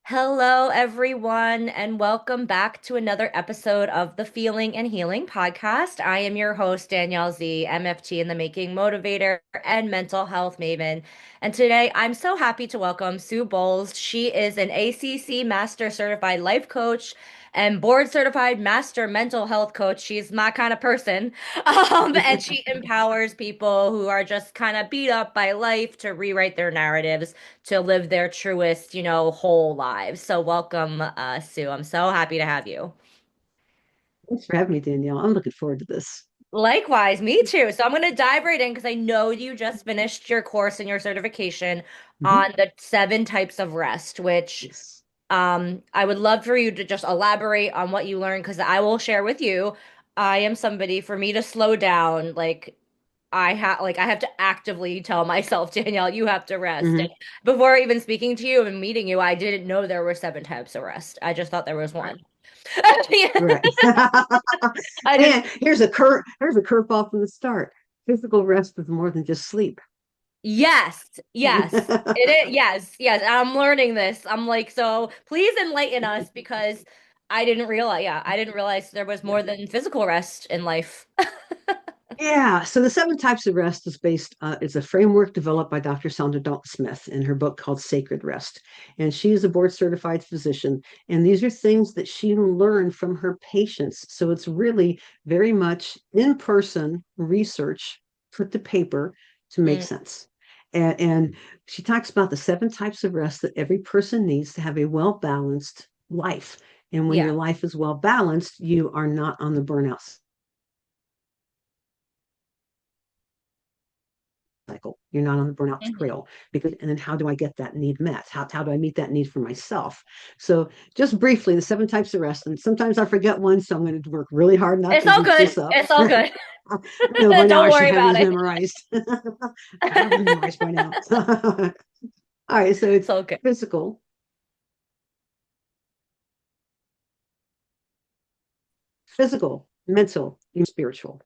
Hello, everyone, and welcome back to another episode of the Feeling and Healing podcast. I am your host, Danielle Z, MFT in the making motivator and mental health maven. And today I'm so happy to welcome Sue Bowles. She is an ACC Master Certified Life Coach and board certified master mental health coach. She's my kind of person. And she empowers people who are just kind of beat up by life to rewrite their narratives to live their truest, whole lives. So welcome, Sue. I'm so happy to have you. Thanks for having me, Danielle. I'm looking forward to this. Likewise, me too. So I'm going to dive right in because I know you just finished your course and your certification Mhm. on the 7 types of rest, which Yes. I would love for you to just elaborate on what you learned because I will share with you. I am somebody for me to slow down, I have to actively tell myself, Danielle, you have to rest. And Hmm. before even speaking to you and meeting you, I didn't know there were 7 types of rest. I just thought there was Right. one. Right. I didn't. And here's a curveball from the start. Physical rest is more than just sleep. Yes, yes. It is. Yes, yes. I'm learning this. I'm like, so please enlighten us because I didn't realize there was Yeah. more than physical rest in life. Yeah. So the 7 types of rest is it's a framework developed by Dr. Sandra Dalton Smith in her book called Sacred Rest. And she is a board certified physician. And these are things that she learned from her patients. So it's really very much in person research put to paper to make Mm, sense. And she talks about the 7 types of rest that every person needs to have a well balanced life. And when yeah. your life is well balanced, you are not on the burnout cycle. You're not on the burnout Mhm. trail because, and then how do I get that need met? How do I meet that need for myself? So just briefly, the 7 types of rest, and sometimes I forget one, so I'm going to work really hard not It's to all mix good. this up. It's all good. I know by now Don't I should worry have about these it. memorized. I have them memorized by now. All right, so It's it's all good. physical, mental, and spiritual.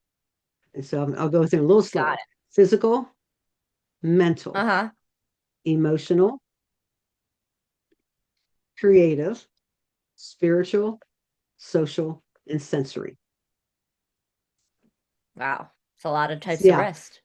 And so I'll go through a little Got slower. it. Physical, mental, Uh-huh. emotional, creative, spiritual, social, and sensory. Wow. It's a lot of types of Yeah, rest.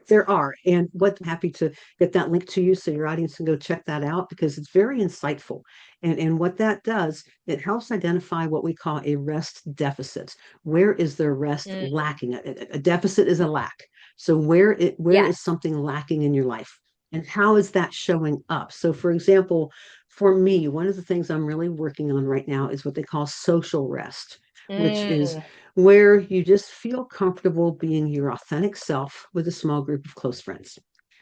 there are. And what I'm happy to get that link to you so your audience can go check that out because it's very insightful. And what that does, it helps identify what we call a rest deficit. Where is their rest Mm, lacking? A deficit is a lack. So where is yes. something lacking in your life? And how is that showing up? So for example, for me, one of the things I'm really working on right now is what they call social rest, which is Mm, where you just feel comfortable being your authentic self with a small group of close friends.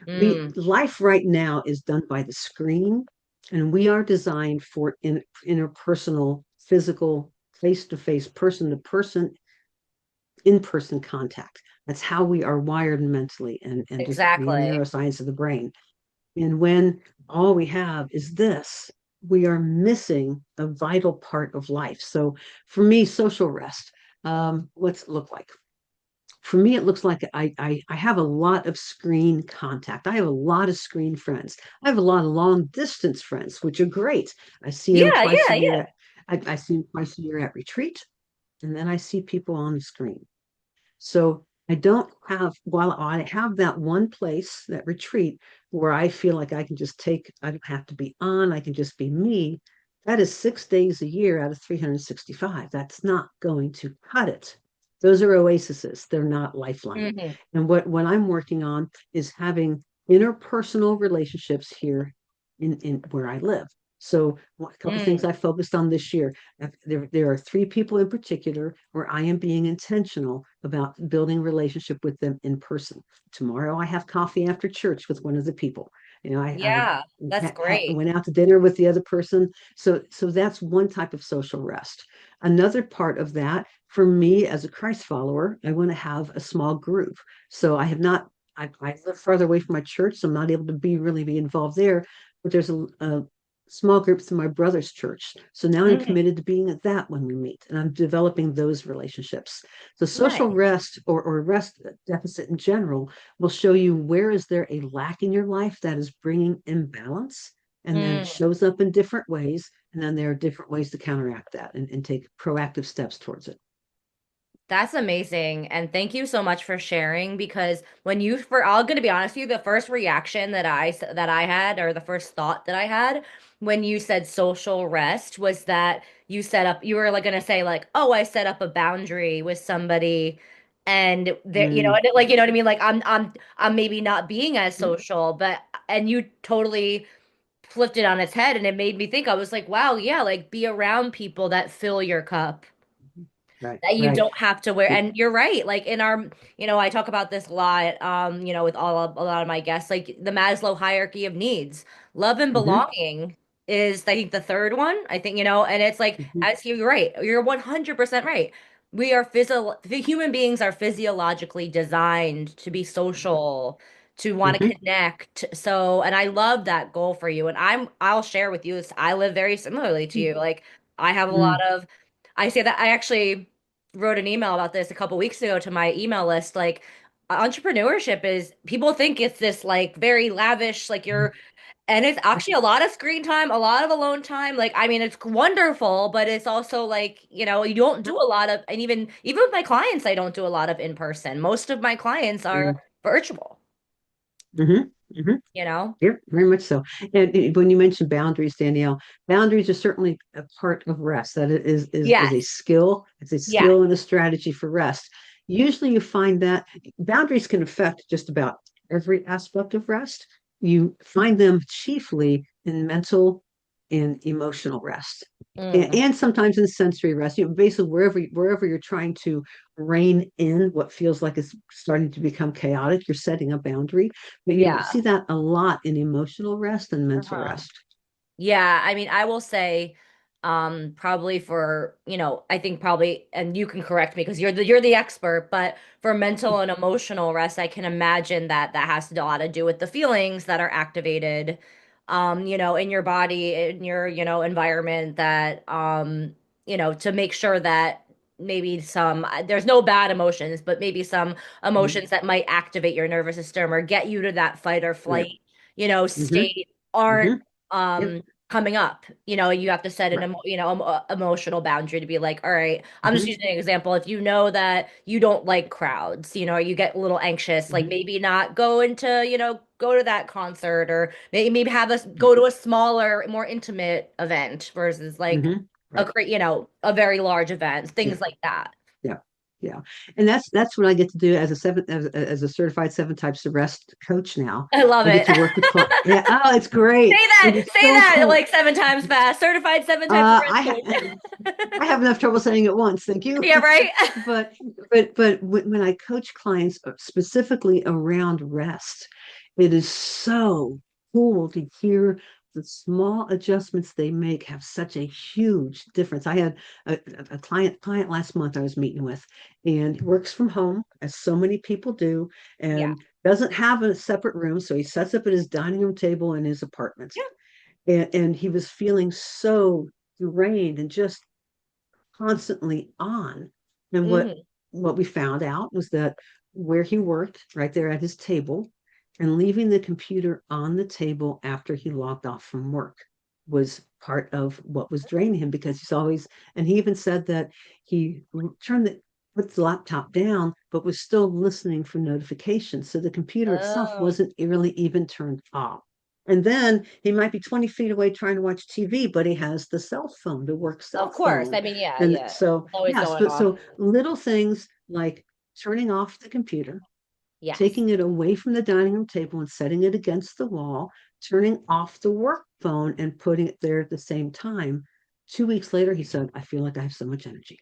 We mm, life right now is done by the screen, and we are designed for interpersonal, physical, face-to-face, person-to-person, in-person contact. That's how we are wired mentally and just the exactly. neuroscience of the brain. And when all we have is this, we are missing a vital part of life. So for me, social rest, what's it look like? For me, it looks like I have a lot of screen contact. I have a lot of screen friends. I have a lot of long distance friends, which are great. I see them Yeah, twice a yeah, year. yeah. I see them twice a year at retreat, and then I see people on the screen. So I don't have, while I have that one place, that retreat, where I feel like I can just take, I don't have to be on, I can just be me. That is 6 days a year out of 365. That's not going to cut it. Those are oases, they're not lifeline. Hmm. And what I'm working on is having interpersonal relationships here in where I live. So a couple things Mm, I focused on this year. There are 3 people in particular where I am being intentional about building relationship with them in person. Tomorrow I have coffee after church with one of the people. You know, yeah, that's I great. went out to dinner with the other person. So that's one type of social rest. Another part of that for me as a Christ follower, I want to have a small group. So I have not. I live farther away from my church, so I'm not able to be really be involved there. But there's a small groups in my brother's church. So now I'm Mhm. committed to being at that when we meet, and I'm developing those relationships. So social Nice. rest or rest deficit in general will show you where is there a lack in your life that is bringing imbalance, and then it Mm. shows up in different ways. And then there are different ways to counteract that and take proactive steps towards it. That's amazing. And thank you so much for sharing because when you for I'm gonna be honest with you, the first reaction that I had or the first thought that I had when you said social rest was that you were like gonna say like, oh, I set up a boundary with somebody and there Mm, and, like you know what I mean? Like I'm maybe not being as social, but and you totally flipped it on its head and it made me think I was like, wow, yeah, like be around people that fill your cup right, that you right. don't have to wear. And you're right. Like in our, I talk about this a lot, with a lot of my guests, like the Maslow hierarchy of needs. Love and Mm-hmm, belonging is, I think, the third one. I think, and it's like, mm-hmm, as you're right, you're 100% right. The human beings are physiologically designed to be social, to want to mm-hmm, connect. So, and I love that goal for you. And I'll share with you, I live very similarly to you. Like, I have a lot mm-hmm, of, I say that I actually wrote an email about this a couple weeks ago to my email list. Like, entrepreneurship is, people think it's this like very lavish, like and it's actually a lot of screen time, a lot of alone time. Like, I mean, it's wonderful, but it's also like, you don't do a lot of, and even with my clients, I don't do a lot of in person. Most of my clients are virtual, mm-hmm, mm-hmm. you know? Yep, very much so. And when you mentioned boundaries, Danielle, boundaries are certainly a part of rest. That is a Yes. skill. It's a Yeah. skill and a strategy for rest. Usually, you find that boundaries can affect just about every aspect of rest. You find them chiefly in mental and emotional rest, Mm, and sometimes in sensory rest. Basically wherever you're trying to rein in what feels like it's starting to become chaotic, you're setting a boundary. But you yeah. see that a lot in emotional rest and mental Uh-huh. rest. Yeah, I mean, I will say, probably for, I think probably, and you can correct me because you're the expert, but for mental and emotional rest, I can imagine that that has a lot to do with the feelings that are activated, in your body, in your, environment that, to make sure that maybe there's no bad emotions, but maybe some Mhm. emotions that might activate your nervous system or get you to that fight or Right. flight, Hmm. state aren't Hmm. Yep. coming up. You have to set an Right. emotional boundary to be like, all right, I'm just Hmm. using an example. If you know that you don't like crowds, you get a little anxious, like Hmm. maybe not go to that concert or maybe have us go to a smaller, more intimate event versus like Hmm. Right. a very large event, Yeah. things like that. Yeah. Yeah. And that's what I get to do as a certified seven types of rest coach now. I love I get it. to work with clients. Yeah. Oh, it's great. And it's Say so that cool. like 7 times fast. Certified 7 types of I rest I coach. have enough trouble saying it once. Thank you. Yeah, right. but but when I coach clients specifically around rest, it is so cool to hear the small adjustments they make have such a huge difference. I had a client last month I was meeting with, and he works from home, as so many people do, Yeah. and doesn't have a separate room, so he sets up at his dining room table in his apartment. Yeah. And he was feeling so drained and just constantly on. And Hmm. what we found out was that where he worked, right there at his table, and leaving the computer on the table after he logged off from work was part of what was draining him, because he's always, and he even said that he turned the put the laptop down but was still listening for notifications, so the computer itself Oh, wasn't really even turned off. And then he might be 20 feet away trying to watch TV, but he has the cell phone, the work of cell course. I phone. mean, yeah, And yeah. so, Always yes, going but off. so little things like turning off the computer, Yes. taking it away from the dining room table and setting it against the wall, turning off the work phone and putting it there at the same time. 2 weeks later, he said, I feel like I have so much energy.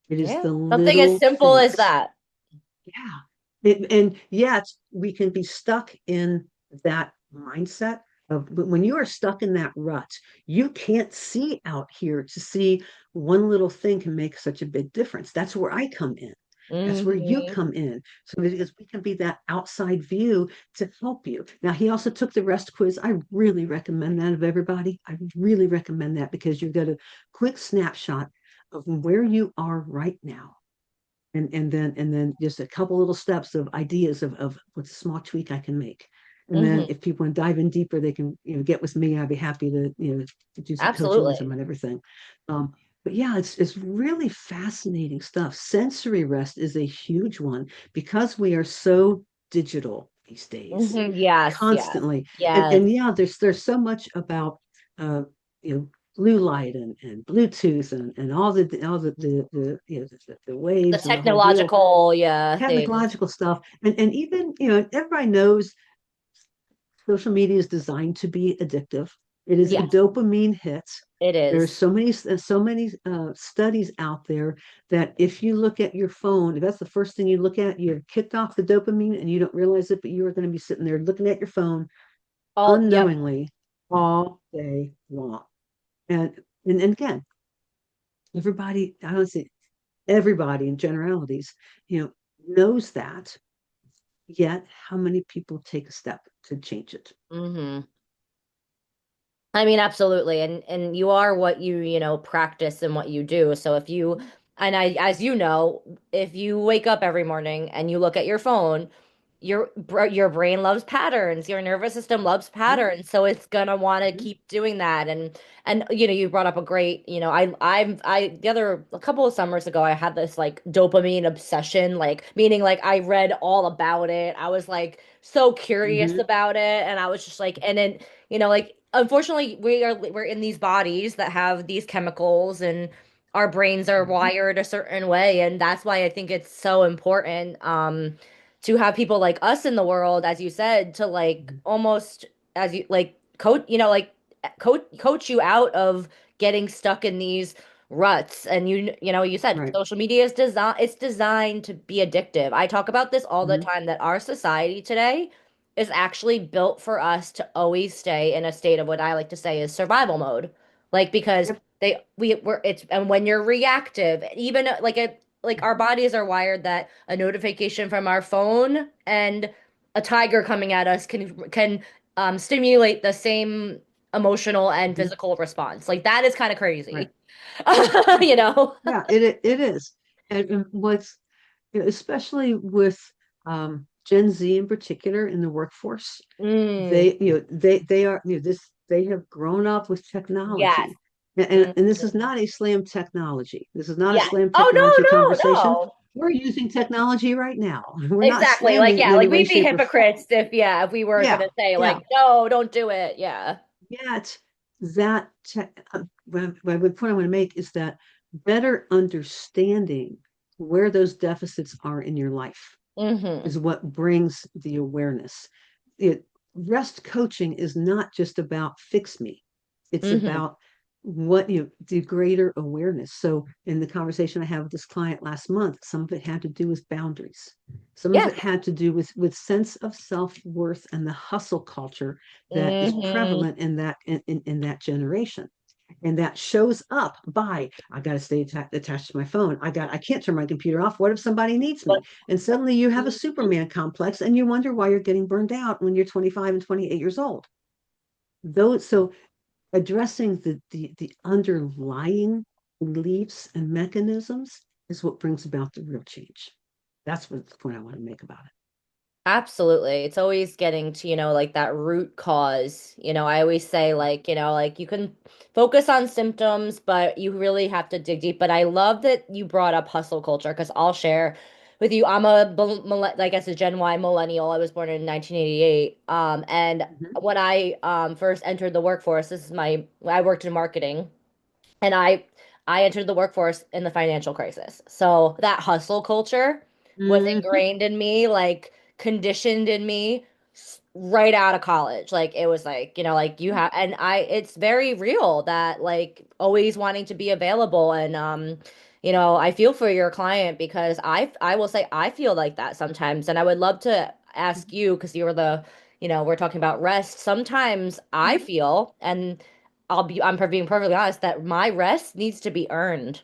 It is Yeah. the Something as little simple as things. that. Yeah. And yet we can be stuck in that mindset of, but when you are stuck in that rut, you can't see out here to see one little thing can make such a big difference. That's where I come in. That's where you Hmm. come in. So because we can be that outside view to help you. Now he also took the rest quiz. I really recommend that of everybody. I really recommend that because you get a quick snapshot of where you are right now. And then just a couple little steps of ideas of what's a small tweak I can make. And then Hmm. if people want to dive in deeper, they can, get with me. I'd be happy to, to do some coaching with them Absolutely. and everything. Um, but yeah, it's really fascinating stuff. Sensory rest is a huge one because we are so digital these days, Hmm. Yes, yes, constantly. And yes. and yeah, there's so much about uh, you know, blue light and Bluetooth and all the The waves and the whole deal, technological, yeah, things. technological stuff. And even, everybody knows social media is designed to be addictive. It is a Yes, dopamine hit. it There are is. so many studies out there that if you look at your phone, if that's the first thing you look at, you've kicked off the dopamine and you don't realize it, but you are going to be sitting there looking at your phone All, yep. unknowingly all day long. And again, everybody, I don't say everybody in generalities, you know, knows that. Yet, how many people take a step to change it? Hmm. I mean, absolutely. And you are what you practice and what you do. So if you and I as you know, if you wake up every morning and you look at your phone, your brain loves patterns, your nervous system loves Yeah. patterns, so it's gonna want to Mhm. keep doing that. And you brought up a great, I the other a couple of summers ago I had this like dopamine obsession, like meaning like I read all about it. I was like so curious Mhm. about it, and I was just like, and then like unfortunately we're in these bodies that have these chemicals, and our brains are Mhm. wired a certain way, and that's why I think it's so important to have people like us in the world, as you said, to like Mhm. almost as you like coach you out of getting stuck in these ruts. And you said Right. social media is designed to be addictive. I talk about this all the Mhm. time, that our society today is actually built for us to always stay in a state of what I like to say is survival mode. Like because Yep. we're it's and when you're reactive, even like our Mhm. bodies are wired that a notification from our phone and a tiger coming at us can stimulate the same emotional and Mhm. physical response. Like that is kind of Right. crazy. Yeah. You know? Yeah. It is. And what's, especially with Gen Z in particular in the workforce, Mm, they are, they have grown up with yes. technology. And this is Mhm. not a slam technology. This is not a Yes. slam technology Oh, no, no, conversation. no. We're using technology right now. We're not Exactly. Like, slamming it yeah, in any like way, we'd be shape, or form. hypocrites if we were Yeah, gonna say yeah. like, no, don't do it. Yeah. Yet that what point I want to make is that better understanding where those deficits are in your life Hmm. is what brings the awareness. It Rest coaching is not just about fix me. It's Hmm. about what the greater awareness. So in the conversation I had with this client last month, some of it had to do with boundaries. Some of Yeah. it had to do with sense of self-worth and the hustle culture that is Hmm. prevalent in that generation. And that shows up by I got to stay attached to my phone. I can't turn my computer off. What if somebody needs But me? And suddenly you have a mhm. Superman complex and you wonder why you're getting burned out when you're 25 and 28 years old. So addressing the underlying beliefs and mechanisms is what brings about the real change. That's what the point I want to make about it. Absolutely. It's always getting to, like that root cause. I always say like you can focus on symptoms, but you really have to dig deep. But I love that you brought up hustle culture because I'll share with you. I'm I guess a Gen Y millennial. I was born in 1988. And Mhm. when I first entered the workforce, I worked in marketing, and I entered the workforce in the financial crisis. So that hustle culture was Mhm. ingrained in me, like conditioned in me right out of college. Like it was like, like you have, and it's very real that like always wanting to be available. And I feel for your client because I will say I feel like that sometimes. And I would love to ask you, because you're we're talking about rest. Sometimes I Mhm. feel, and I'm being perfectly honest, that my rest needs to be earned.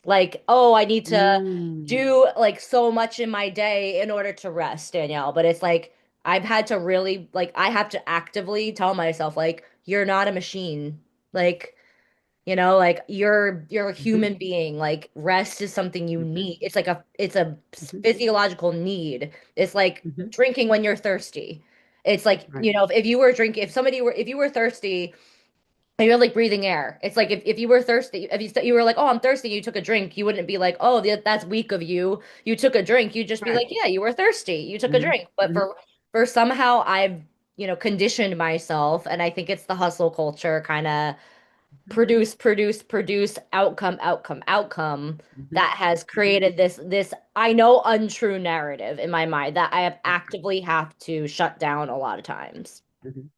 Like, oh, I need to Mm, do like so much in my day in order to rest, Danielle. But it's like I've had to really like I have to actively tell myself like you're not a machine. Like, like you're a mhm, human being. Like rest is something you mhm, need. It's a mhm, physiological need. It's like mhm. drinking when you're thirsty. It's like, Right, if you were drinking, if you were thirsty, and you're like breathing air. It's like if you were thirsty, if you were like, oh, I'm thirsty, you took a drink, you wouldn't be like, oh, that's weak of you. You took a drink. You'd just be right. like, yeah, you were thirsty. You took a Mhm, drink. But mhm, for somehow I've, conditioned myself, and I think it's the hustle culture kind of produce, produce, produce, outcome, outcome, outcome mhm, that has mhm, created this I know untrue narrative in my mind that I have actively have to shut down a lot of times. mhm.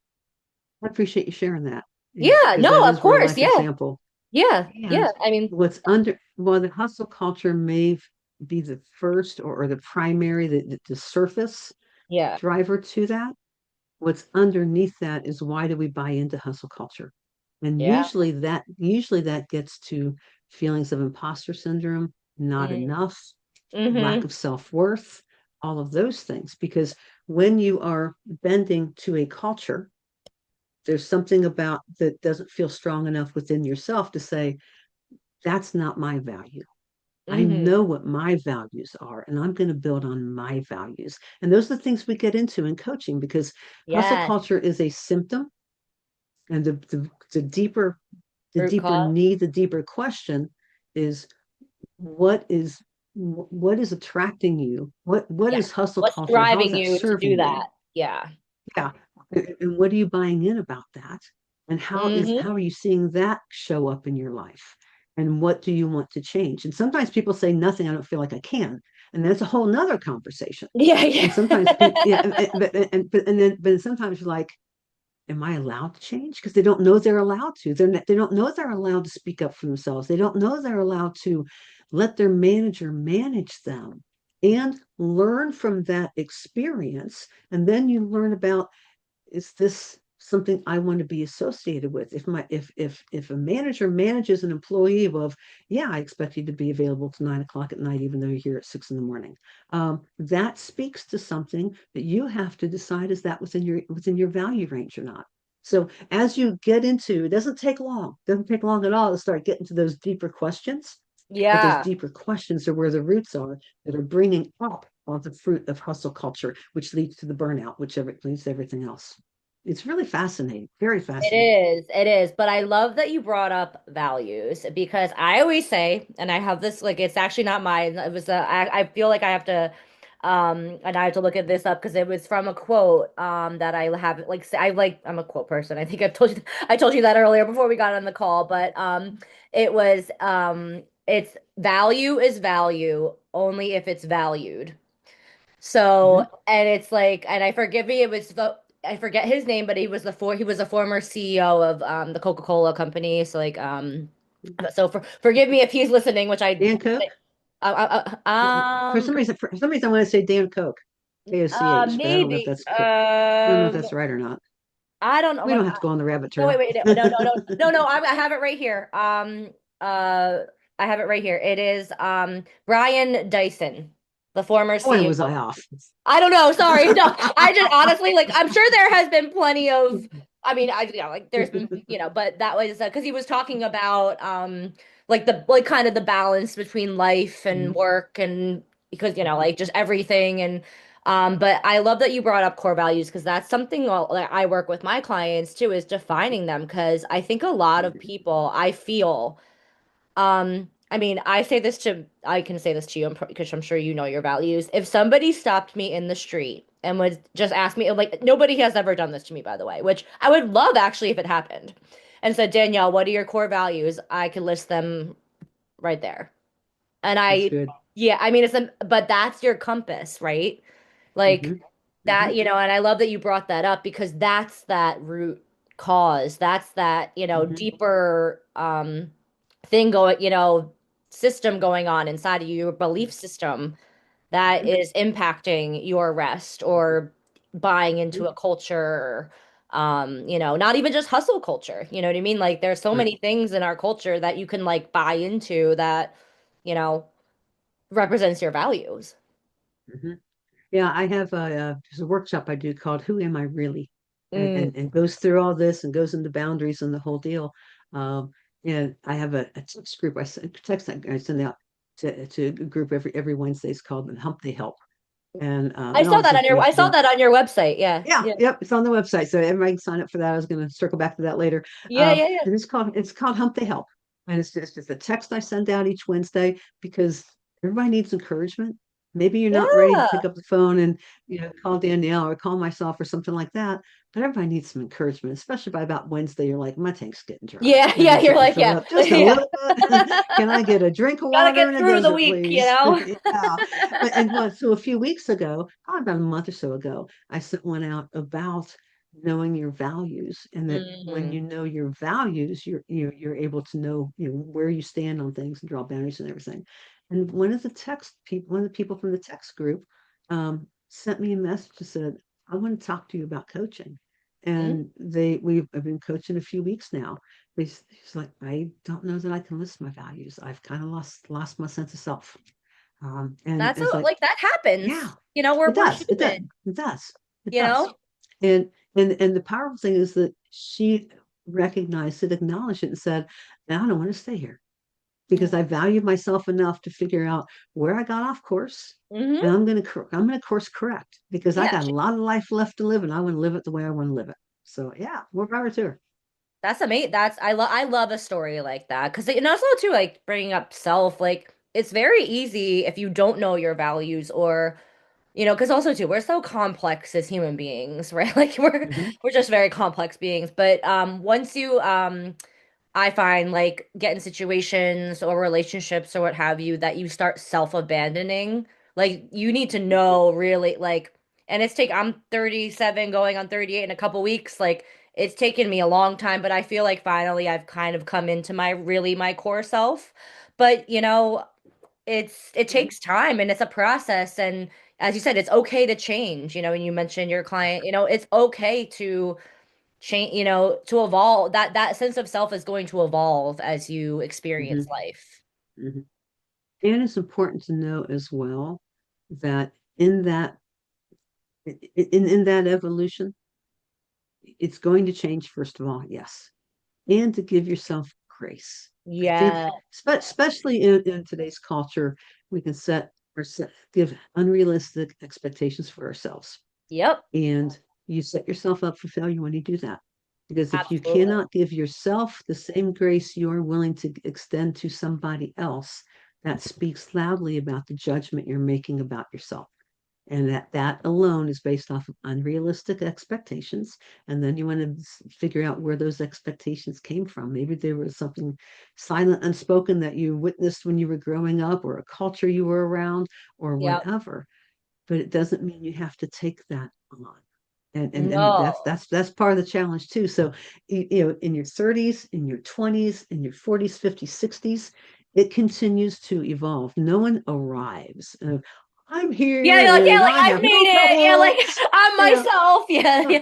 I appreciate you sharing that Yeah, because no, that of is real course. life Yeah. example. Yeah. And Yeah. I mean, well, the hustle culture may be the first or the primary, the surface yeah. driver to that. What's underneath that is why do we buy into hustle culture? And Yeah. usually that gets to feelings of imposter syndrome, not Mm. enough, lack Mm-hmm. of self-worth, all of those things. Because when you are bending to a culture, there's something about that doesn't feel strong enough within yourself to say, that's not my value. I Mm-hmm. know what my values are, and I'm going to build on my values. And those are the things we get into in coaching because hustle Yes. culture is a symptom, and the deeper the Root deeper cause. need, the deeper question is what is what is attracting you? What Yeah. is hustle What's culture? How is driving that you to do serving you? that? Yeah. Yeah. And what are you buying in about that? And Mm-hmm. how are you seeing that show up in your life? And what do you want to change? And sometimes people say nothing, I don't feel like I can. And that's a whole nother conversation. Yeah. And sometimes people, Yeah. yeah, but sometimes you're like, am I allowed to change? Because they don't know they're allowed to. They don't know they're allowed to speak up for themselves. They don't know they're allowed to let their manager manage them and learn from that experience. And then you learn about, is this something I want to be associated with? If a manager manages an employee of, yeah, I expect you to be available to 9 o'clock at night, even though you're here at 6 in the morning. That speaks to something that you have to decide, is that within your value range or not. So as you get into, doesn't take long at all to start getting to those deeper questions. But those Yeah. deeper questions are where the roots are that are bringing up all the fruit of hustle culture, which leads to the burnout, which leads to everything else. It's really fascinating, very It fascinating. is. It is. But I love that you brought up values because I always say, and I have this, like, it's actually not mine. It was, I feel like I have to, and I have to look at this up because it was from a quote, that I have, like, I'm a quote person. I think I told you that earlier before we got on the call, but, it's value is value only if it's valued. So, Mm-hmm. and it's like, and I forget his name, but he was a former CEO of the Coca-Cola company. So like, so forgive me if he's listening, which I, Dan Cook. For some um, reason, I want to say Dan Koch, Koch, but I don't know if maybe, I don't know if that's right or not. I don't know. We don't have to go on the rabbit No, wait, trail. wait, no, no, no, no, no, no. I have it right here. Uh, I have it right here. It is Brian Dyson, the former Boy, was CEO. I off. I don't know. Sorry. No, I just honestly like I'm sure there has been plenty of I mean, like there's been, but that was because he was talking about like the like kind of the balance between life and Mhm, work and because mhm, like just everything and but I love that you brought up core values because that's something that I work with my clients too is defining them because I think a lot of mhm, people I feel I mean, I can say this to you because I'm sure you know your values. If somebody stopped me in the street and would just ask me, like, nobody has ever done this to me, by the way, which I would love actually if it happened, and said, Danielle, what are your core values? I could list them right there. And that's good. yeah, I mean, but that's your compass, right? Like Mhm, that, mhm, and I love that you brought that up because that's that root cause. That's that, mhm, deeper thing going, system going on inside of you, your belief system that mhm, is impacting your rest or buying mhm. into a culture, not even just hustle culture. You know what I mean? Like there's so Right. many things in our culture that you can like buy into that you know, represents your values. hmm Yeah, I have there's a workshop I do called "Who Am I Really," Mm. and goes through all this and goes into boundaries and the whole deal. Um, and I have a text group text that I send out to a group every Wednesday. It's called the Humpday Help, and all this I information saw there. that on your website. Yeah. Yeah, Yeah. yep, it's on the website, so everybody can sign up for that. I was going to circle back to that later. Yeah, yeah, yeah. And it's called Hump Day Help, and it's just a text I send out each Wednesday because everybody needs encouragement. Maybe you're not ready to Yeah. pick up the phone and call Danielle or call myself or something like that, but everybody needs some encouragement, especially by about Wednesday. You're like, my tank's getting dry. Yeah, I yeah, need you're something to like, fill it yeah. up just a Yeah. little bit. Can I get a drink of Gotta water get in a through the desert, week, you please? know? Yeah. So a few weeks ago, probably about a month or so ago, I sent one out about knowing your values, and that when Hmm. you know your values, you're able to know, where you stand on things and draw boundaries and everything. And one of the people from the text group sent me a message that said, I want to talk to you about coaching. And I've been coaching a few weeks now. He's like, I don't know that I can list my values. I've kind of lost my sense of self. And That's it's like, like that yeah, happens. You know, it we're does. It does. human, It does. It you does. know? And the powerful thing is that she recognized it, acknowledged it, and said, "I don't want to stay here because I value myself enough to figure out where I got off course, and Hmm. I'm gonna course correct because I Yeah. got a lot of life left to live, and I want to live it the way I want to live it." So yeah, more power to her. That's amazing. I love a story like that because and also too like bringing up self like it's very easy if you don't know your values or because also too we're so complex as human beings, right? Like Hmm we're just very complex beings. But once you I find like get in situations or relationships or what have you that you start self-abandoning. Like you need to know really like and I'm 37 going on 38 in a couple weeks. Like it's taken me a long time, but I feel like finally I've kind of come into my core self. But it hmm takes time and it's a process and as you said, it's okay to change, and you mentioned your client, it's okay to change, to evolve. That sense of self is going to evolve as you hmm experience life. hmm And it's important to know as well that in that in that evolution, it's going to change, first of all, yes, and to give yourself grace. I think, Yeah. especially in today's culture, we can give unrealistic expectations for ourselves. Yep. And you set yourself up for failure when you do that. Because if you Absolutely. cannot give yourself the same grace you're willing to extend to somebody else, that speaks loudly about the judgment you're making about yourself, and that alone is based off of unrealistic expectations. And then you want to figure out where those expectations came from. Maybe there was something silent, unspoken that you witnessed when you were growing up, or a culture you were around, or Yep. whatever. But it doesn't mean you have to take that on. And that's No. that's that's part of the challenge too. So in your 30s, in your 20s, in your 40s, 50s, 60s, it continues to evolve. No one arrives. I'm Yeah, here you're like, yeah, and like I I've have no made it. Yeah, like problems. I'm You know, myself. Yeah, uh,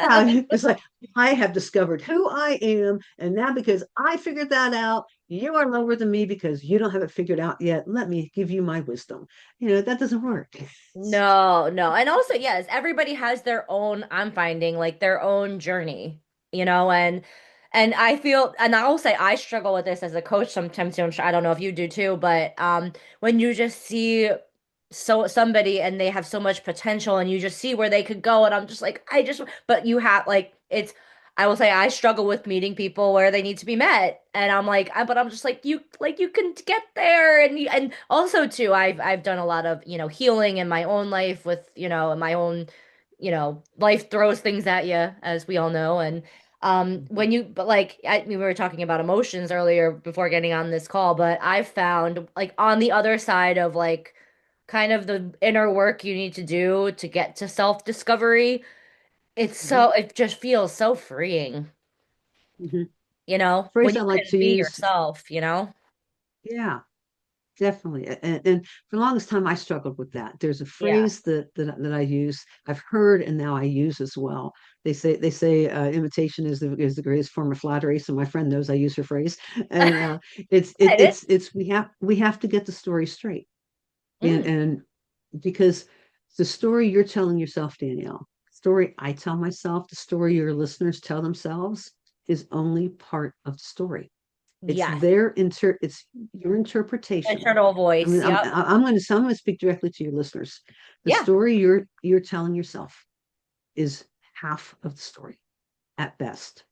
yeah. yeah, it's like I have discovered who I am, and now because I figured that out, you are lower than me because you don't have it figured out yet. Let me give you my wisdom. That doesn't work. No, no. And also, yes, everybody has their own, I'm finding like their own journey, and I feel and I will say I struggle with this as a coach sometimes, I don't know if you do too, but when you just see somebody and they have so much potential and you just see where they could go and I'm just like but you have like it's I will say I struggle with meeting people where they need to be met. And I'm like, but I'm just like you can get there. And also too, I've done a lot of, healing in my own life with, my own, life throws things at you, as we all know. And Mhm, when you, but like, we were talking about emotions earlier before getting on this call, but I've found like on the other side of like kind of the inner work you need to do to get to self-discovery, mhm, it just feels so freeing, mhm. when Phrase I you like can to be use, yourself, yeah, Definitely. And for the longest time, I struggled with that. There's a Yeah. phrase that I use, I've heard, and now I use as well. They say imitation is the greatest form of flattery. So my friend knows I use her phrase, and It is. it's we have to get the story straight, and Mm, and because the story you're telling yourself, Danielle, the story I tell myself, the story your listeners tell themselves is only part of the story. yes. It's your interpretation. Internal I voice. mean, Yep. I'm going to speak directly to your listeners. The Yeah. story you're telling yourself is half of the story at best,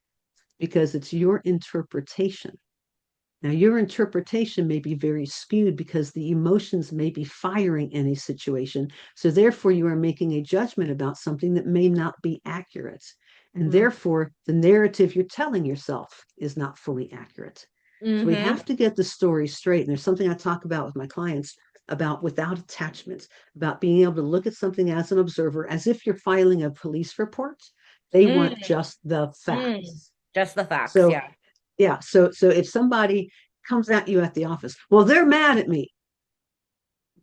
because it's your interpretation. Now, your interpretation may be very skewed because the emotions may be firing in a situation. So, therefore, you are making a judgment about something that may not be accurate. And Mm, therefore, the narrative you're telling yourself is not fully accurate. So, we mm-hmm. have to get the story straight. And there's something I talk about with my clients about without attachments, about being able to look at something as an observer, as if you're filing a police report. They want Mm, just the mm. facts. Just the facts. So Yeah. yeah, so if somebody comes at you at the office, well, they're mad at me.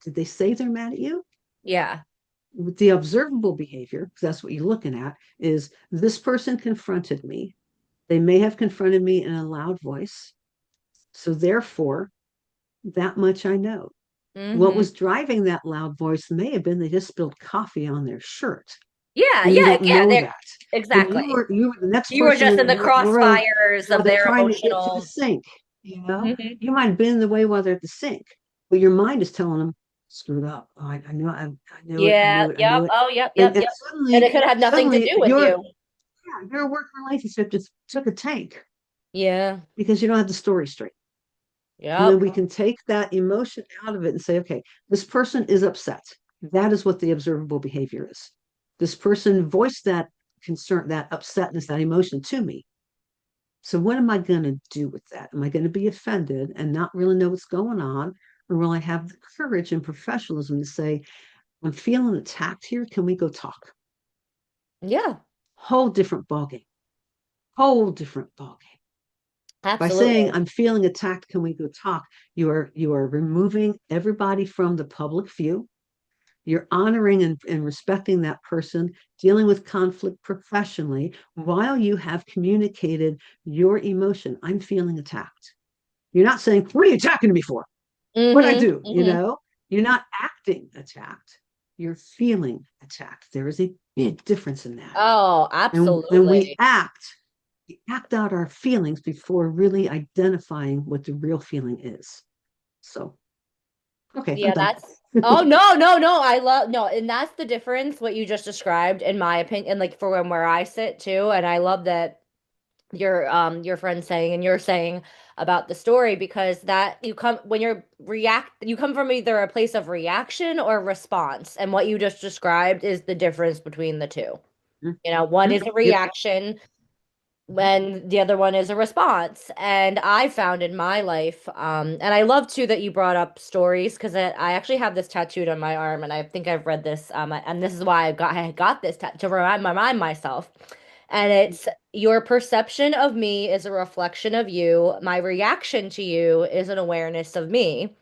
Did they say they're mad at you? Yeah. With the observable behavior, because that's what you're looking at, is this person confronted me. They may have confronted me in a loud voice. So therefore, that much I know. What Mm-hmm. was driving that loud voice may have been they just spilled coffee on their shirt. Yeah. And you Yeah. don't Yeah. know They're, that. And exactly. you were the next You were person just in in the the row crossfires while of they're their trying to get to the emotional. sink. Hmm. You might have been in the way while they're at the sink, but your mind is telling them, screwed up. Oh, I knew I knew it, I Yeah. knew it, I Yep. knew it. Oh, yep. And Yep. Yep. And it could have nothing to suddenly do with you. your work relationship just took a tank Yeah. because you don't have the story straight. And when Yep. we can take that emotion out of it and say, okay, this person is upset. That is what the observable behavior is. This person voiced that concern, that upsetness, that emotion to me. So what am I going to do with that? Am I going to be offended and not really know what's going on? Or will I have the courage and professionalism to say, I'm feeling attacked here. Can we go talk? Yeah. Whole different ballgame. Whole different ballgame. By saying Absolutely. I'm feeling attacked, can we go talk? You are removing everybody from the public view. You're honoring and respecting that person, dealing with conflict professionally while you have communicated your emotion. I'm feeling attacked. You're not saying, what are you attacking me for? What I Mm-hmm. do, Mm-hmm. You're not acting attacked. You're feeling attacked. There is a big difference in that. Oh, And absolutely. we act out our feelings before really identifying what the real feeling is. So, okay, I'm Yeah, done. that's oh no, no, no. I love no, and that's the difference what you just described in my opinion, and like for where I sit too. And I love that your friend saying and you're saying about the story because that you come when you're react you come from either a place of reaction or response. And what you just described is the difference between the two. You know, one is a Yep. reaction when the other one is a response. And I found in my life, and I love too that you brought up stories because I actually have this tattooed on my arm, and I think I've read this, and this is why I got this to remind myself. And it's your perception of me is a reflection of you. My reaction to you is an awareness of me.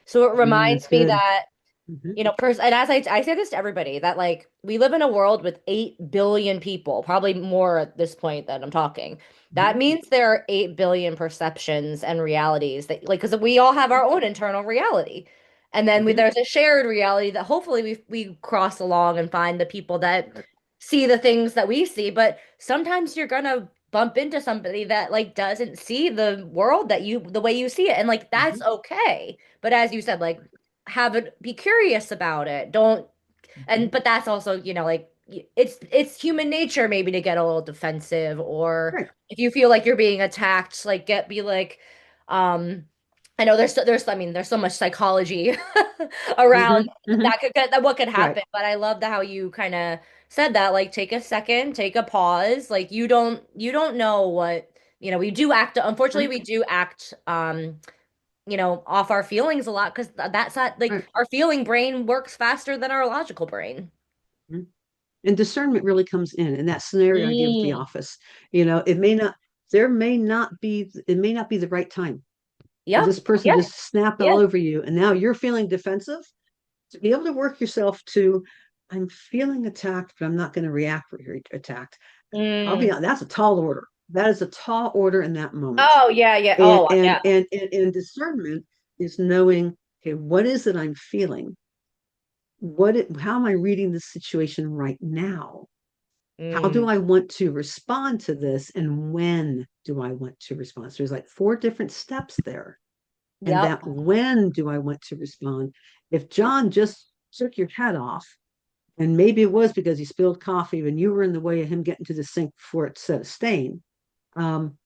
So it That's reminds me good. that Hmm. and as I say this to everybody, that like we live in a world with 8 billion people, probably more at this point that I'm talking. That Hmm. means there are 8 billion perceptions and realities that like because we all have our own internal reality. And then Hmm. there's a shared reality that hopefully we cross along and find the people that Right. see the things that we see, but sometimes you're gonna bump into somebody that like doesn't see the world that you the way you see it. And like that's Hmm. okay. But as you said, like have it be curious about it don't Hmm. and but that's also like it's human nature maybe to get a little defensive or Right. if you feel like you're being attacked like get be like um I know there's I mean there's so much psychology Hmm. around Hmm. that could that what could Right. happen but I love how you kind of said that like take a second take a pause like you don't know what we do act unfortunately Right. we do act off our feelings a lot because that's not like Right. our feeling brain works faster than our logical brain. Mhm. And discernment really comes in that scenario I gave at the Mm, office. It may not, it may not be the right time. Yep. This person Yeah. just snapped all Yeah. over you, and now you're feeling defensive. To be able to work yourself to, I'm feeling attacked, but I'm not going to react or attacked. I'll be Mm. honest, that's a tall order. That is a tall order in that moment. Oh, yeah, yeah. And Oh, and yeah. and and discernment is knowing, okay, what is it I'm feeling? How am I reading this situation right now? How do Mm. I want to respond to this? And when do I want to respond? So there's like four different steps there. And Yep. that when do I want to respond? If John just took your head off, and maybe it was because he spilled coffee and you were in the way of him getting to the sink before it set a stain, um,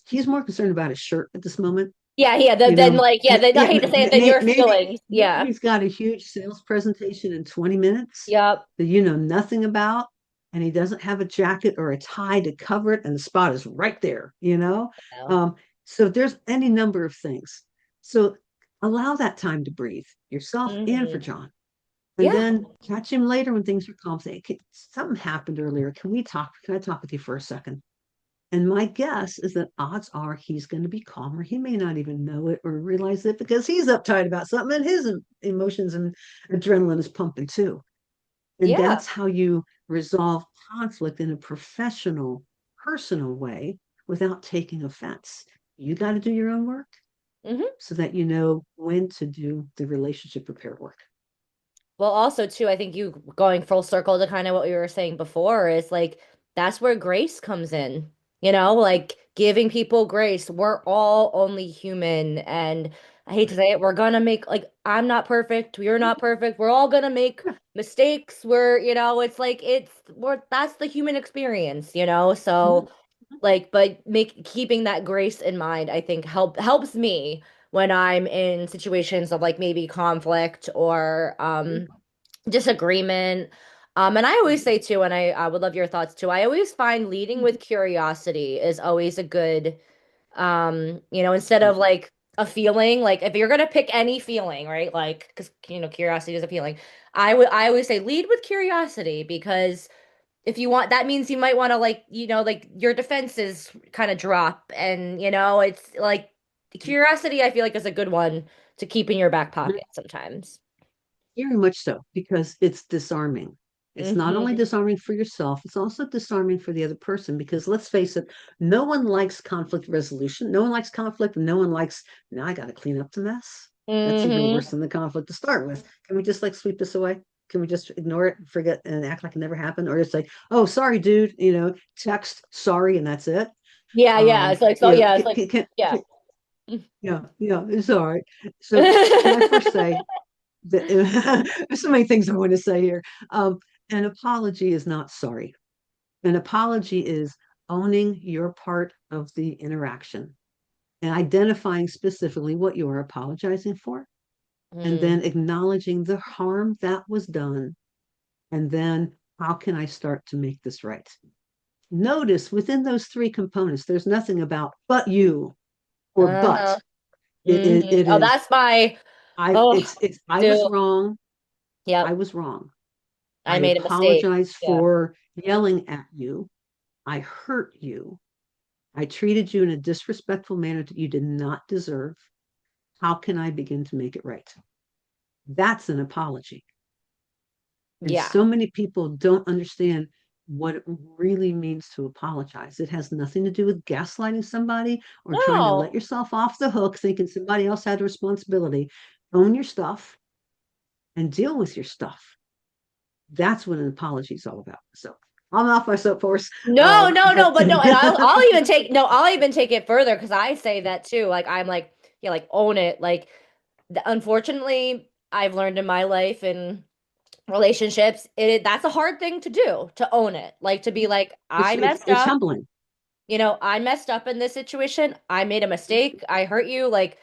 he's more concerned about his shirt at this moment. Yeah, yeah. You Then know, like, yeah, then I hate to say it, then your maybe feelings. Yeah. he's got a huge sales presentation in 20 minutes Yep. that you know nothing about, and he doesn't have a jacket or a tie to cover it, and the spot is right there, you know. No. Um, so there's any number of things. So allow that time to breathe yourself and for Hmm. John. And Yeah. then catch him later when things are calm. Say, something happened earlier. Can we talk? Can I talk with you for a second? And my guess is that odds are he's going to be calmer. He may not even know it or realize it because he's uptight about something and his emotions and adrenaline is pumping too. And Yeah. that's how you resolve conflict in a professional, personal way without taking offense. You got to do your own work Hmm. so that you know when to do the relationship repair work. Well, also too, I think you going full circle to kind of what we were saying before is like that's where grace comes in. Like giving people grace. We're all only human, and I hate to say it, we're gonna make like I'm not perfect, you're not perfect. We're all gonna make Yeah. mistakes. It's like we're that's the human experience. Mhm. So like but make keeping that grace in mind, I think helps me when I'm in situations of like maybe conflict or disagreement. And I always say too, and I would love your thoughts too. I always find leading with curiosity is always a good, instead of like a feeling, like if you're gonna pick any feeling, right? Like, because curiosity is a feeling. I always say lead with curiosity because if you want, that means you might want to like your defenses kind of drop, and it's like curiosity. I feel like is a good one to keep in your back pocket sometimes. Very much so, because it's disarming. It's not only Hmm. disarming for yourself, it's also disarming for the other person. Because let's face it, no one likes conflict resolution. No one likes conflict, and no one likes, now I got to clean up the mess. That's even Hmm. worse than the conflict to start with. Can we just like sweep this away? Can we just ignore it, forget, and act like it never happened? Or just like, oh, sorry, dude, text sorry, and that's it. Yeah, yeah. It's like so. You know, Yeah, it's like yeah. it's all right. So, can I first say, there's so many things I want to say here. An apology is not sorry. An apology is owning your part of the interaction and identifying specifically what you are apologizing for, and Mm. then acknowledging the harm that was done. And then how can I start to make this right? Notice within those three components, there's nothing about but you or Uh-huh. but. It Oh, is that's my oh, I dude. was wrong. I Yep. was wrong. I I made a mistake. apologize Yeah. for yelling at you. I hurt you. I treated you in a disrespectful manner that you did not deserve. How can I begin to make it right? That's an apology. And Yeah. so many people don't understand what it really means to apologize. It has nothing to do with gaslighting somebody or trying to let No. yourself off the hook, thinking somebody else had a responsibility. Own your stuff and deal with your stuff. That's what an apology is all about. So I'm off my soapbox. No, no, no, But but no, and I'll even take it further because I say that too. Like I'm like, yeah, like own it. Like unfortunately, I've learned in my life and relationships, that's a hard thing to do, to own it. Like to be like, it's I it's messed it's up. humbling. I messed up in this situation. I made a mistake. I hurt you. Like,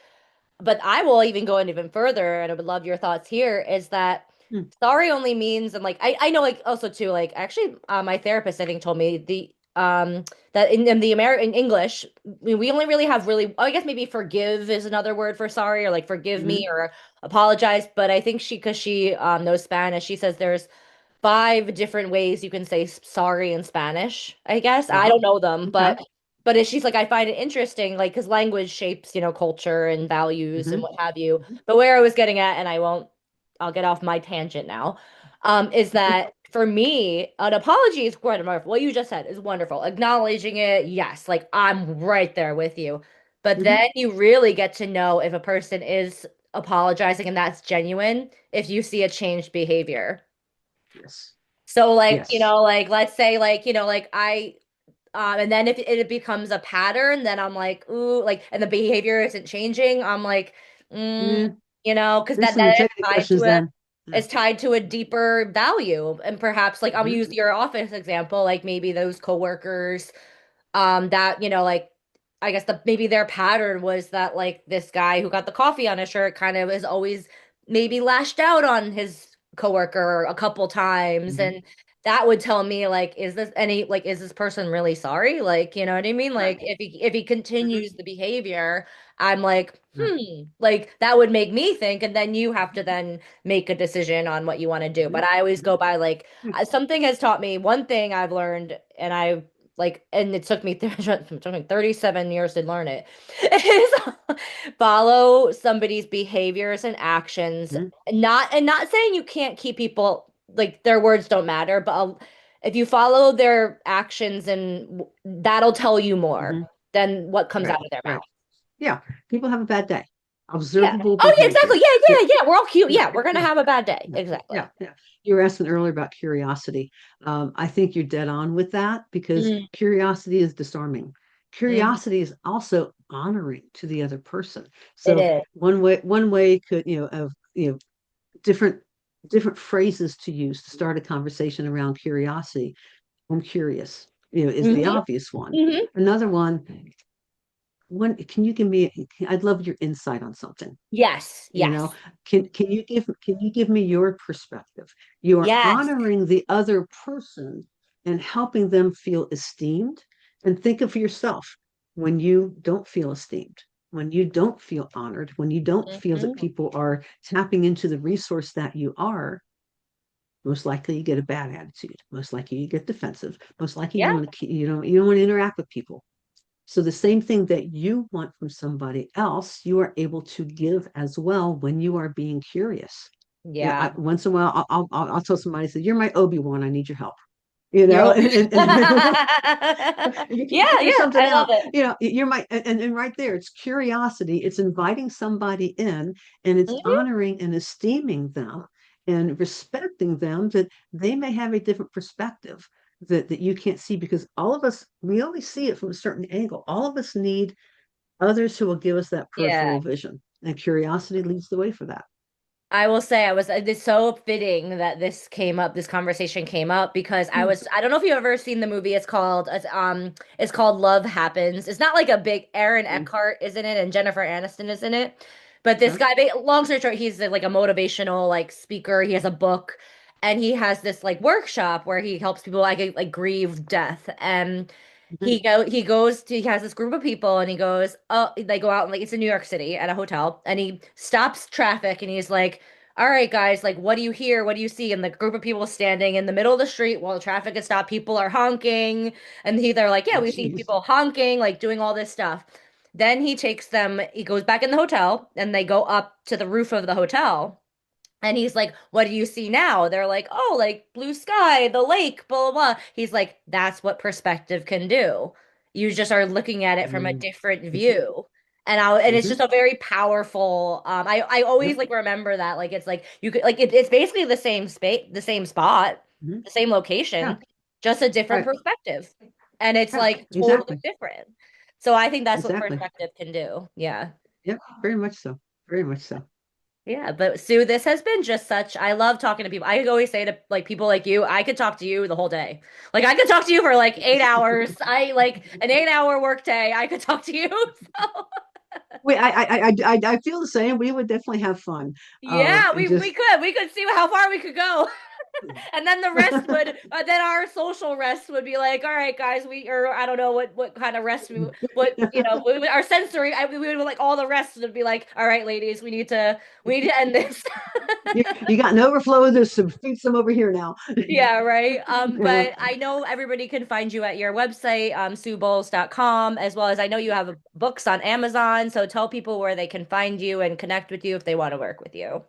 but I will even go in even further, and I would love your thoughts here, is that Hmm. sorry only means, and like I know like also too, like actually my therapist I think told me that in the American English, we only really have really, oh, I guess maybe forgive is another word for sorry, or like forgive Mhm. me or apologize. But I think because she knows Spanish, she says there's five different ways you can say sorry in Spanish, I guess. I don't Wow. know them, Okay. but she's like, I find it interesting, like, because language shapes, culture and values and Hmm. what have you. But where I was getting at, and I'll get off my tangent now, is that for me, an apology is wonderful. What you just said is wonderful. Acknowledging it, yes, like I'm right there with you. But Hmm. then you really get to know if a person is apologizing and that's genuine if you see a changed behavior. Yes. So like, Yes. like let's say like, like and then if it becomes a pattern, then I'm like, ooh, like, and the behavior isn't changing, I'm like, mm, Yeah. because There's that some that is integrity tied to questions then. Yeah. a deeper value, and perhaps like I'm gonna Hmm. use your office example, like maybe those coworkers that like I guess maybe their pattern was that like this guy who got the coffee on his shirt kind of is always maybe lashed out on his coworker a couple times, Hmm. and that would tell me like is this person really sorry, like you know what I mean, Right. like if he Hmm. continues the behavior, I'm like Right. like that would make me think, and then you have to then make a decision on what you want to do. But Hmm. I always go Hmm. by like something has taught me one thing I've learned, and I like, and it took me 37 years to learn it, is follow somebody's behaviors and actions. Hmm. Not saying you can't keep people, like their words don't matter, but if you follow their actions, and that'll tell you more Hmm. than what comes Right. out of their Right. mouth. Yeah. People have a bad day. Yeah. Observable Oh yeah, exactly. behavior. Yeah, Yeah. yeah, yeah. We're all cute. Yeah. Yeah, we're gonna Yeah. have a bad day. Yeah. Yeah. Exactly. Yeah. You were asking earlier about curiosity. I think you're dead on with that because Mm, curiosity is disarming. mhm. Curiosity is also honoring to the other person. It So is. one way could, of, different different phrases to use to start a conversation around curiosity. I'm curious, is the Hmm. obvious one. Hmm. Another one, can you give me, I'd love your insight on something. Yes. You know, Yes. can you give me your perspective? You are Yes. honoring the other person and helping them feel esteemed. And think of yourself when you don't feel esteemed, when you don't feel honored, when you don't feel that Hmm. people are tapping into the resource that you are. Most likely you get a bad attitude. Most likely you get defensive. Most likely you Yeah. don't want to, you don't want to interact with people. So the same thing that you want from somebody else, you are able to give as well when you are being curious. Yeah. Once in a while, I'll tell somebody, say, "You're my Obi-Wan. I need your help." You're open. And you can Yeah, figure yeah, something I love out. it. You're my, and right there, it's curiosity. It's inviting somebody in, and it's Hmm. honoring and esteeming them and respecting them that they may have a different perspective that you can't see, because all of us, we only see it from a certain angle. All of us need others who will give us that Yeah. peripheral vision, and curiosity leads the way for that. I will say it's so fitting that this conversation came up because Hmm. I don't know if you've ever seen the movie. It's called Love Happens. It's not like a big Aaron Hmm. Eckhart is in it and Jennifer Aniston is in it. But this Okay. guy, long story short, he's like a motivational like speaker. He has a book and he has this like workshop where he helps people like grieve death. And Hmm. he has this group of people and he goes, oh, they go out and like it's in New York City at a hotel and he stops traffic and he's like, all right, guys, like, what do you hear? What do you see? And the group of people standing in the middle of the street while the traffic is stopped, people are honking. And they're like, yeah, Oh, we see geez. people honking, like doing all this stuff. Then he goes back in the hotel and they go up to the roof of the hotel. And he's like, what do you see now? They're like, oh, like blue sky, the lake, blah, blah, blah. He's like, that's what perspective can do. You just are looking at it from a Mm-hmm. different view. And it's Mm-hmm. just a very powerful, I always Yep. like remember that. Like it's like you could like it's basically the same space, the same spot, Mm-hmm. the same Yeah. location, just a different Right. perspective. And it's Yeah. like totally Exactly. different. So I think that's what Exactly. perspective can do. Yeah. Yep. Very much so. Very much so. Yeah, but Sue, this has been just such, I love talking to people. I always say to like people like you, I could talk to you the whole day. Like I could talk to you for like 8 hours. I like an 8 hour work day. I could talk to you. So I feel the same. We would definitely have fun. yeah, And we just could. We could see how far we could go. And then the rest would, then our social rest would be like, all right, guys, or I don't know what kind of rest what, our sensory, we would like all the rest would be like, all right, ladies, we need to end this. You got an overflow. There's some over here now. Yeah, right. Yeah. But I know everybody can find you at your website, suebowles.com, as well as I know you have books on Amazon. So tell people where they can find you and connect with you if they want to work with you.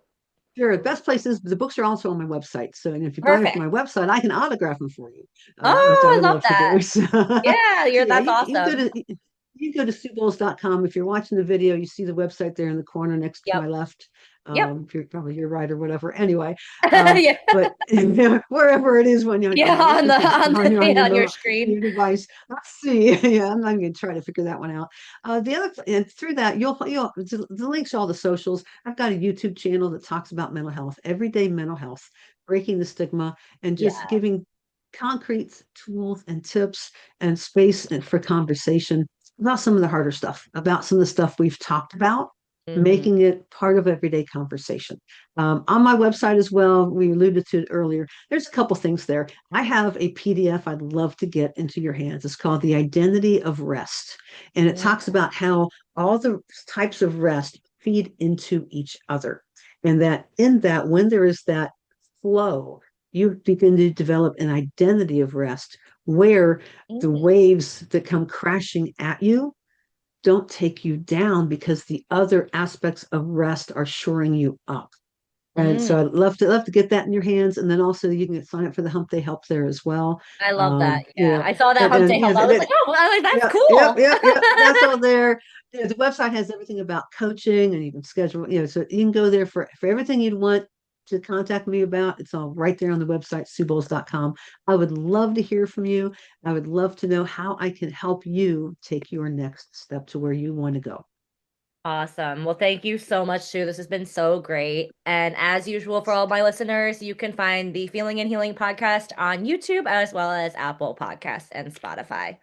Sure. The best place is the books are also on my website. So, and if you buy them from Perfect. my website, I can autograph them for you, which I Oh, I would love love to that. do. So, Yeah, so yeah, that's awesome. you can go to suebowles.com. If you're watching the video, you see the website there in the corner next to my Yep. left. Yep. If you're probably your right or whatever. Anyway, Yeah. but wherever it is when you Yeah, on the on on the your yeah, on your screen. your device, let's see. Yeah, I'm not going to try to figure that one out. The other and through that you'll the links to all the socials. I've got a YouTube channel that talks about mental health, everyday mental health, breaking the stigma, and just Yeah. giving concrete tools and tips and space for conversation about some of the harder stuff, about some of the stuff we've talked about, Hmm. making it part of everyday conversation. On my website as well, we alluded to it earlier. There's a couple things there. I have a PDF I'd love to get into your hands. It's called The Identity of Rest. And it talks about how all the types of rest feed into each other. And that in that, when there is that flow, you begin to develop an identity of rest where the Mm-hmm. waves that come crashing at you don't take you down because the other aspects of rest are shoring you up. And so I'd love to get that in your hands, and then also you can sign up for the Humpday help there as well. I love that. You Yeah. know, I saw that Humpday and help. I was like, oh, that's yeah, yep, cool. yep, yep. That's all there. Yeah, the website has everything about coaching, and you can schedule. So you can go there for everything you'd want to contact me about. It's all right there on the website, suebowles.com. I would love to hear from you. I would love to know how I can help you take your next step to where you want to go. Awesome. Well, thank you so much, Sue. This has been so great. And as usual, for all my listeners, you can find the Feeling and Healing podcast on YouTube as well as Apple Podcasts and Spotify.